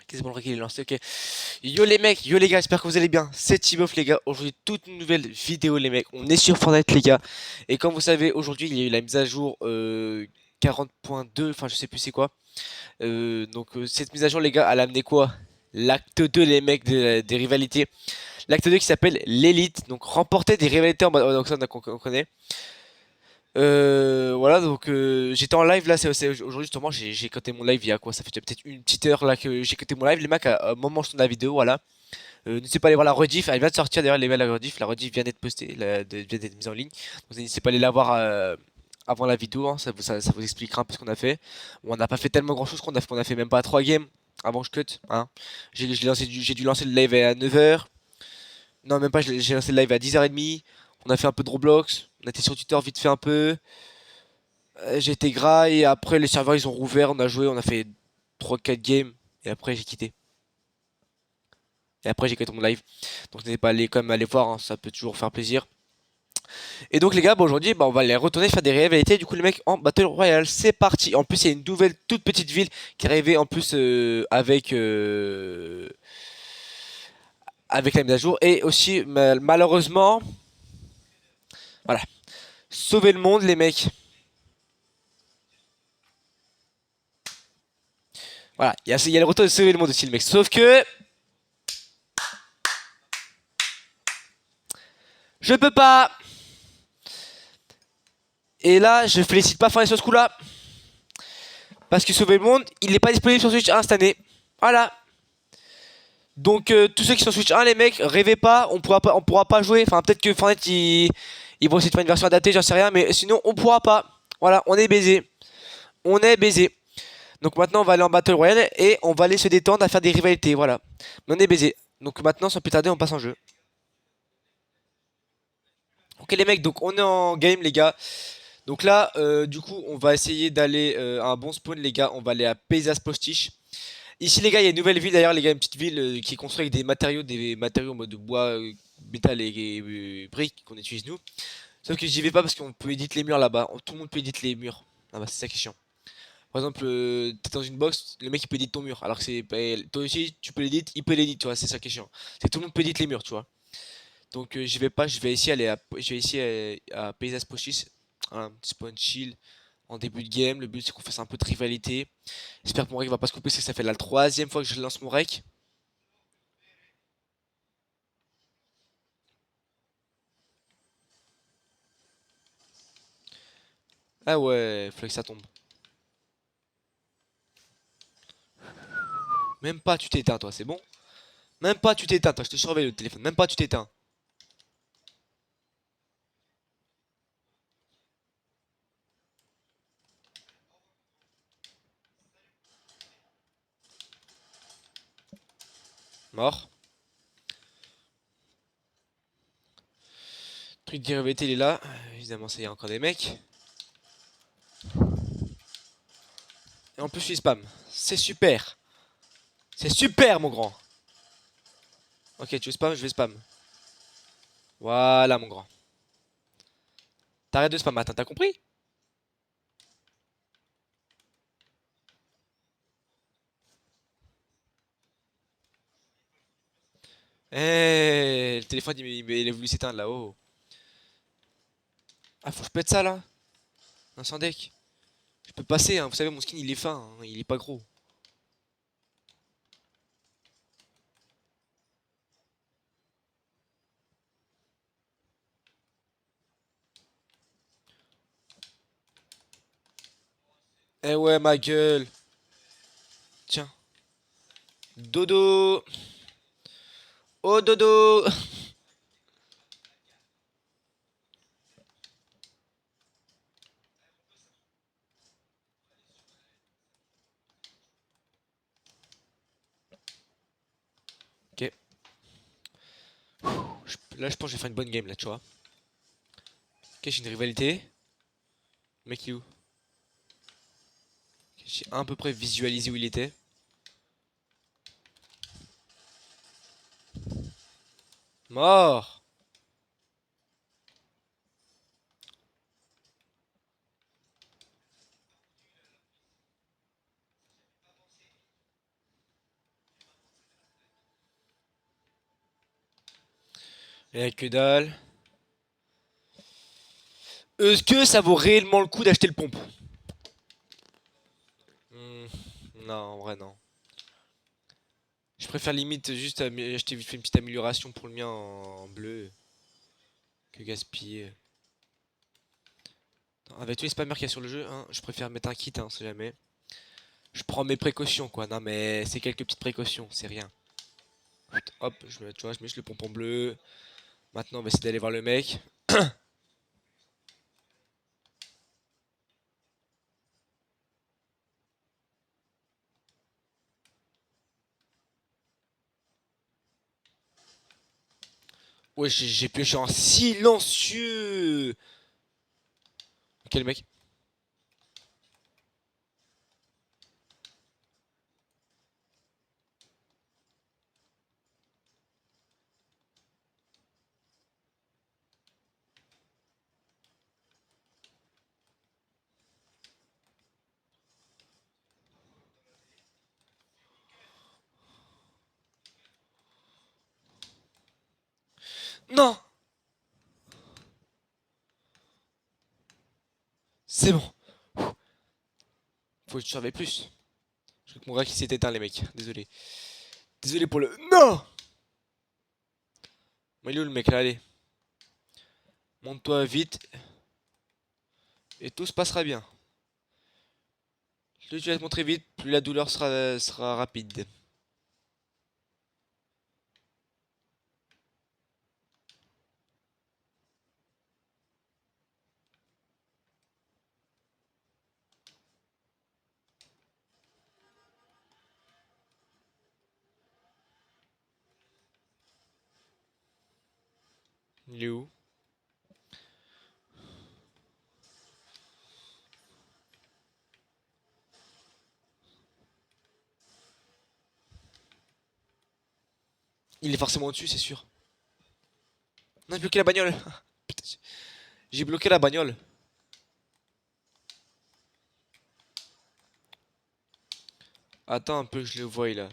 Qu'est-ce bon, le il est lancé, ok. Yo les mecs, yo les gars, j'espère que vous allez bien. C'est Tibof les gars. Aujourd'hui, toute une nouvelle vidéo les mecs. On est sur Fortnite les gars. Et comme vous savez, aujourd'hui, il y a eu la mise à jour 40.2, enfin je sais plus c'est quoi. Cette mise à jour les gars, elle a amené quoi? L'acte 2 les mecs des rivalités. L'acte 2 qui s'appelle l'élite. Donc remporter des rivalités en mode... donc ça on connaît. Voilà j'étais en live là aujourd'hui justement j'ai coté mon live il y a quoi ça fait peut-être une petite heure là que j'ai coté mon live les mecs à un moment où je tourne la vidéo voilà. N'hésitez pas à aller voir la rediff, elle vient de sortir d'ailleurs la rediff vient d'être postée, vient d'être mise en ligne. Donc n'hésitez pas à aller la voir avant la vidéo, hein, ça vous expliquera un peu ce qu'on a fait. Bon, on n'a pas fait tellement grand chose qu'on a fait même pas 3 games avant que je cut. Hein. J'ai dû lancer le live à 9h. Non même pas, j'ai lancé le live à 10h30. On a fait un peu de Roblox, on a été sur Twitter vite fait un peu. J'ai été gras et après les serveurs ils ont rouvert, on a joué, on a fait 3-4 games et après j'ai quitté. Et après j'ai quitté mon live. Donc n'hésitez pas à aller quand même aller voir, hein, ça peut toujours faire plaisir. Et donc les gars, aujourd'hui on va aller retourner faire des rivalités du coup les mecs en Battle Royale, c'est parti. En plus il y a une nouvelle toute petite ville qui est arrivée en plus avec la mise à jour. Et aussi malheureusement, voilà, sauver le monde les mecs. Voilà, il y a le retour de sauver le monde aussi le mec. Sauf que je peux pas. Et là, je félicite pas Fortnite sur ce coup-là. Parce que Sauver le Monde, il n'est pas disponible sur Switch 1 cette année. Voilà. Donc tous ceux qui sont sur Switch 1, les mecs, rêvez pas, on pourra pas jouer. Enfin, peut-être que Fortnite, ils vont essayer de faire une version adaptée, j'en sais rien. Mais sinon, on pourra pas. Voilà, on est baisé. On est baisé. Donc maintenant, on va aller en Battle Royale et on va aller se détendre à faire des rivalités. Voilà. Mais on est baisé. Donc maintenant, sans plus tarder, on passe en jeu. Ok les mecs, donc on est en game les gars. Donc là, du coup, on va essayer d'aller à un bon spawn les gars. On va aller à Peisas Postiche. Ici les gars, il y a une nouvelle ville d'ailleurs les gars, une petite ville qui est construite avec des matériaux en mode bois, métal et briques qu'on utilise nous. Sauf que j'y vais pas parce qu'on peut éditer les murs là-bas. Tout le monde peut éditer les murs. Là-bas, c'est ça qui est chiant. Par exemple, t'es dans une box, le mec il peut éditer ton mur. Alors que c'est toi aussi tu peux l'éditer, il peut l'éditer, tu vois, c'est ça qui est chiant. C'est que tout le monde peut éditer les murs, tu vois. Donc j'y vais pas, je vais ici à Paysas Pochis, un petit spawn chill en début de game. Le but c'est qu'on fasse un peu de rivalité. J'espère que mon rec va pas se couper parce que ça fait la troisième fois que je lance mon rec. Ah ouais, faut que ça tombe. Même pas tu t'éteins toi, c'est bon? Même pas tu t'éteins toi, je te surveille le téléphone, même pas tu t'éteins. Mort. Truc de rivalité il est là. Évidemment ça y a encore des mecs. Et en plus je suis spam. C'est super. C'est super mon grand. Ok tu spam, je vais spam. Voilà mon grand. T'arrêtes de spam, attends, t'as compris? Eh, le téléphone il a voulu s'éteindre là-haut. Ah, faut que je pète ça là? Un sans deck. Je peux passer, hein. Vous savez, mon skin il est fin, hein. Il est pas gros. Eh ouais, ma gueule. Tiens. Dodo. Oh, dodo. Ok. Là, je pense que je vais faire une bonne game là, tu vois. Ok, j'ai une rivalité. Le mec, il est où? Ok, j'ai à peu près visualisé où il était. Mort. Et que dalle. Est-ce que ça vaut réellement le coup d'acheter le pompe? Hmm, non, en vrai, non. Je préfère limite juste acheter vite fait une petite amélioration pour le mien en bleu que gaspiller. Avec tous les spammers qu'il y a sur le jeu, hein, je préfère mettre un kit, hein, on sait jamais. Je prends mes précautions, quoi. Non, mais c'est quelques petites précautions, c'est rien. Hop, tu vois, je mets juste le pompon bleu. Maintenant, on va essayer d'aller voir le mec. Ouais, j'ai pioché en silencieux. Quel mec? Non! C'est bon. Faut que je surveille plus. Je crois que mon rack il s'est éteint, les mecs. Désolé. Désolé pour le. Non! Mais il est où le mec là? Allez. Monte-toi vite et tout se passera bien. Plus tu vas te montrer vite, plus la douleur sera rapide. Il est où? Il est forcément au-dessus, c'est sûr. Non, j'ai bloqué la bagnole. Putain, j'ai bloqué la bagnole. Attends un peu que je le voie là.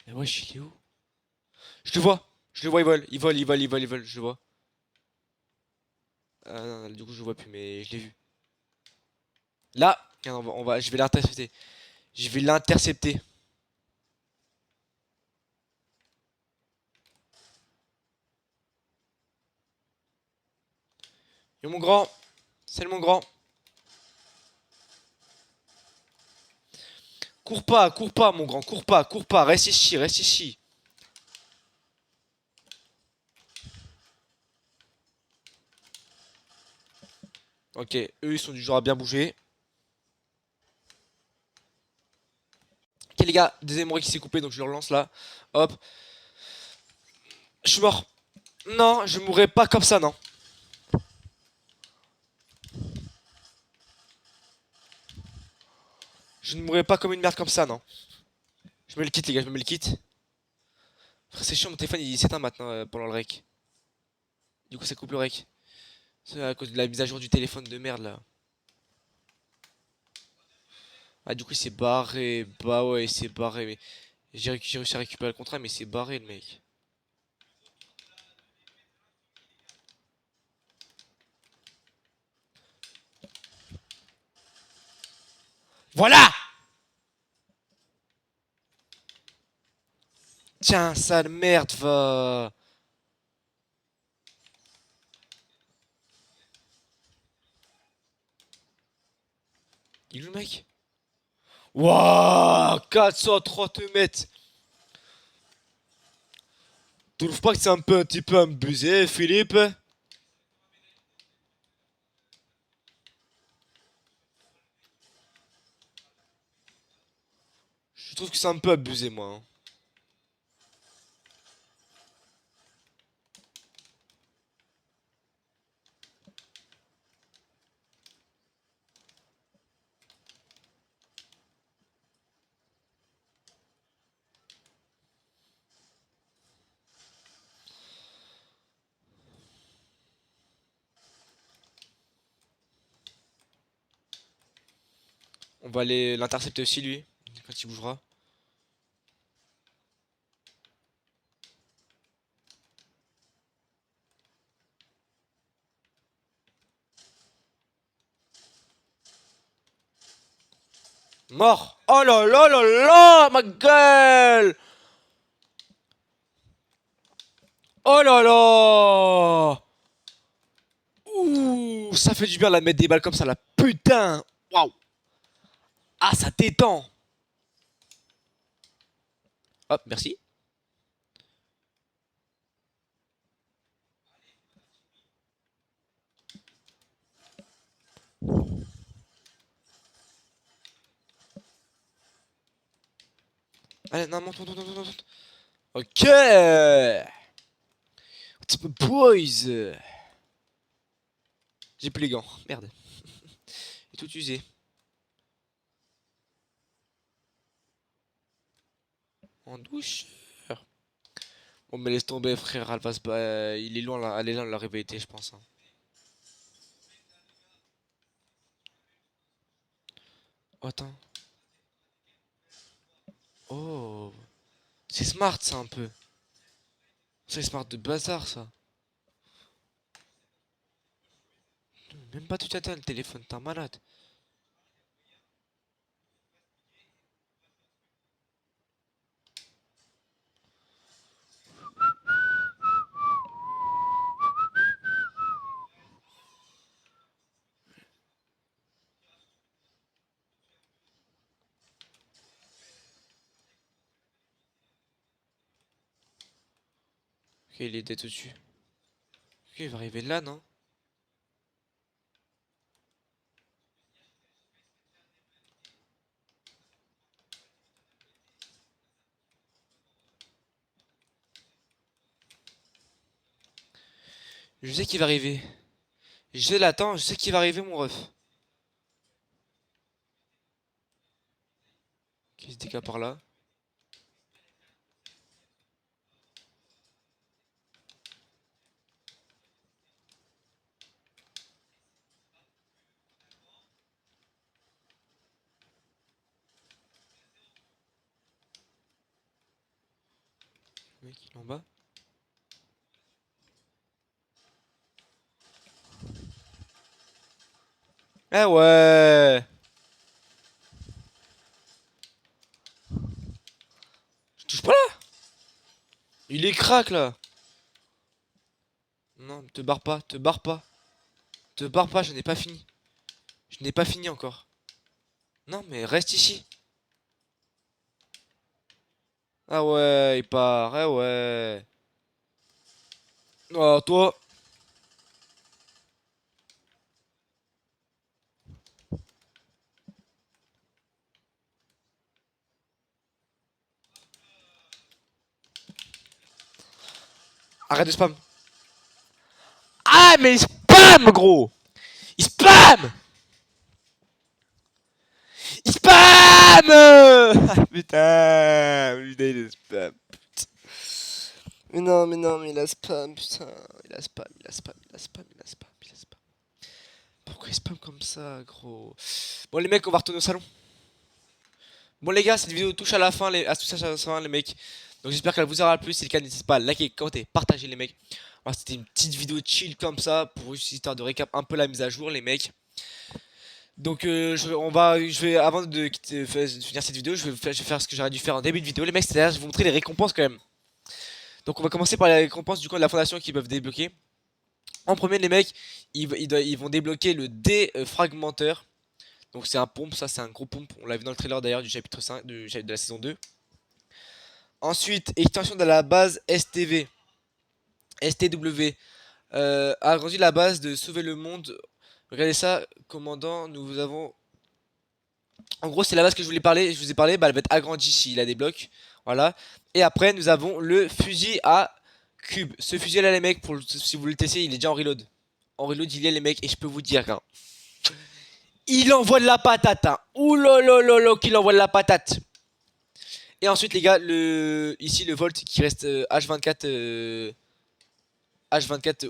Mais wesh, il est où? Je le vois! Je le vois, il vole, il vole, il vole, il vole, il vole, je le vois. Ah non, du coup je le vois plus, mais je l'ai vu. Là! Regarde, je vais l'intercepter. Je vais l'intercepter. Yo mon grand! Salut mon grand! Cours pas mon grand, cours pas, reste ici, reste ici. Ok, eux ils sont du genre à bien bouger. Ok les gars, deuxième oreille qui s'est coupé donc je le relance là. Hop, je suis mort. Non, je mourrai pas comme ça, non. Je ne mourrai pas comme une merde comme ça, non. Je me le quitte les gars, je me le quitte. Frère, c'est chiant, mon téléphone il s'éteint maintenant pendant le rec. Du coup ça coupe le rec. C'est à cause de la mise à jour du téléphone de merde là. Ah du coup il s'est barré. Bah ouais il s'est barré. Mais j'ai réussi à récupérer le contrat mais il s'est barré le mec. Voilà! Tiens, sale merde, va. Il est où le mec? Wouah 430 mètres. Tu trouves pas que c'est un petit peu abusé, Philippe? Je trouve que c'est un peu abusé, moi, hein. On va aller l'intercepter aussi, lui. Quand il bougera. Mort. Oh là là là là, ma gueule. Oh là là. Ouh, ça fait du bien de la mettre des balles comme ça, la putain. Waouh. Ah, ça détend. Hop, merci. Allez, non, monte, monte, monte, monte, monte. Ok. Un petit peu boys. J'ai plus les gants. Merde. J'ai tout usé. En douche. Bon, mais laisse tomber, frère. Elle va se il est loin là. Elle est loin de la rivalité, je pense, hein. Oh, attends. Oh. C'est smart, ça, un peu. C'est smart de bazar, ça. Même pas tout atteint le téléphone, t'es un malade. Ok, il est dead au-dessus. Ok, il va arriver là, non? Je sais qu'il va arriver. Je l'attends, je sais qu'il va arriver, mon ref. Qui se décale par là. Le mec, il est en bas. Ah ouais. Je touche pas là. Il est crack là. Non, te barre pas, te barre pas. Te barre pas, je n'ai pas fini. Je n'ai pas fini encore. Non, mais reste ici. Ah ouais, il part. Ah ouais. Oh, toi. Arrête de spam. Ah, mais il spam, gros. Il spam. Il spam. Ah, putain, il a spam. Mais non, mais il a spam, putain. Il a spam, il a spam, il a spam, il a spam, il a spam. Pourquoi il spam comme ça, gros? Bon, les mecs, on va retourner au salon. Bon, les gars, cette vidéo touche à la fin, touche à la fin, les mecs. Donc, j'espère qu'elle vous aura plu. Si c'est le cas, n'hésitez pas à liker, commenter, partager, les mecs. Voilà, c'était une petite vidéo chill comme ça, pour juste histoire de récap un peu la mise à jour, les mecs. Donc, avant de finir cette vidéo, je vais faire ce que j'aurais dû faire en début de vidéo, les mecs. C'est-à-dire, je vais vous montrer les récompenses quand même. Donc, on va commencer par les récompenses du coup de la fondation qui peuvent débloquer. En premier, les mecs, ils vont débloquer le défragmenteur. Donc c'est un pompe, ça c'est un gros pompe. On l'a vu dans le trailer d'ailleurs du chapitre 5 de la saison 2. Ensuite, extension de la base STV. STW. Agrandi la base de sauver le monde. Regardez ça, commandant, nous avons... En gros, c'est la base que je vous ai parlé, bah, elle va être agrandie s'il a des blocs. Voilà. Et après, nous avons le fusil à cube. Ce fusil là, les mecs, si vous le testez, il est déjà en reload. En reload, il est les mecs, et je peux vous dire, hein, il envoie de la patate, hein. Ouh là là là là, qu'il envoie de la patate. Et ensuite, les gars, ici le volt qui reste H24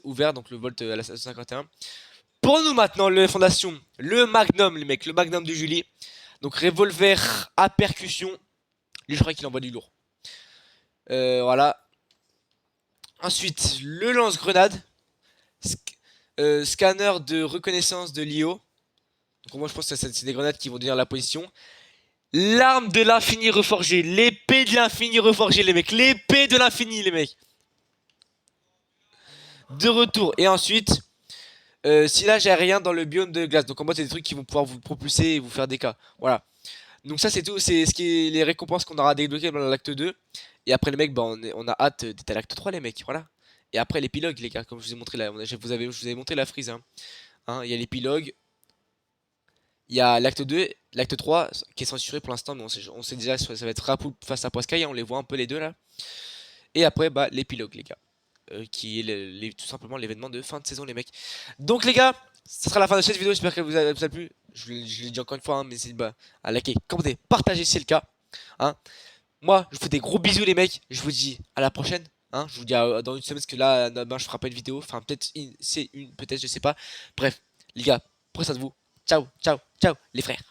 ouvert, donc le volt à la 51. Pour nous maintenant, le fondation, le magnum, les mecs, le magnum de Julie. Donc revolver à percussion. Lui je crois qu'il envoie du lourd. Voilà. Ensuite le lance-grenade. Scanner de reconnaissance de l'IO. Donc moi je pense que c'est des grenades qui vont devenir la position. L'arme de l'infini reforgée. L'épée de l'infini reforgée les mecs. L'épée de l'infini les mecs. De retour. Et ensuite, si là j'ai rien dans le biome de glace. Donc en mode c'est des trucs qui vont pouvoir vous propulser et vous faire des cas. Voilà. Donc ça c'est tout. C'est ce qui est les récompenses qu'on aura débloquées dans l'acte 2. Et après les mecs, bah, on a hâte d'être à l'acte 3 les mecs. Voilà. Et après l'épilogue les gars. Comme je vous ai montré là. Je vous avais montré la frise. Il y a l'épilogue. Il y a l'acte 2, l'acte 3 qui est censuré pour l'instant, mais on sait déjà que ça va être Rapoul face à Poiscaille, on les voit un peu les deux là. Et après, bah, l'épilogue, les gars, qui est tout simplement l'événement de fin de saison, les mecs. Donc, les gars, ce sera la fin de cette vidéo, j'espère qu'elle vous a plu. Je l'ai dit encore une fois, mais n'hésitez pas à liker, commenter, partager si c'est le cas. Hein. Moi, je vous fais des gros bisous, les mecs, je vous dis à la prochaine. Hein. Je vous dis dans une semaine, parce que là, ben, je ferai pas une vidéo, enfin, peut-être c'est une, peut-être, je sais pas. Bref, les gars, prenez soin de vous. Ciao, ciao, ciao, les frères.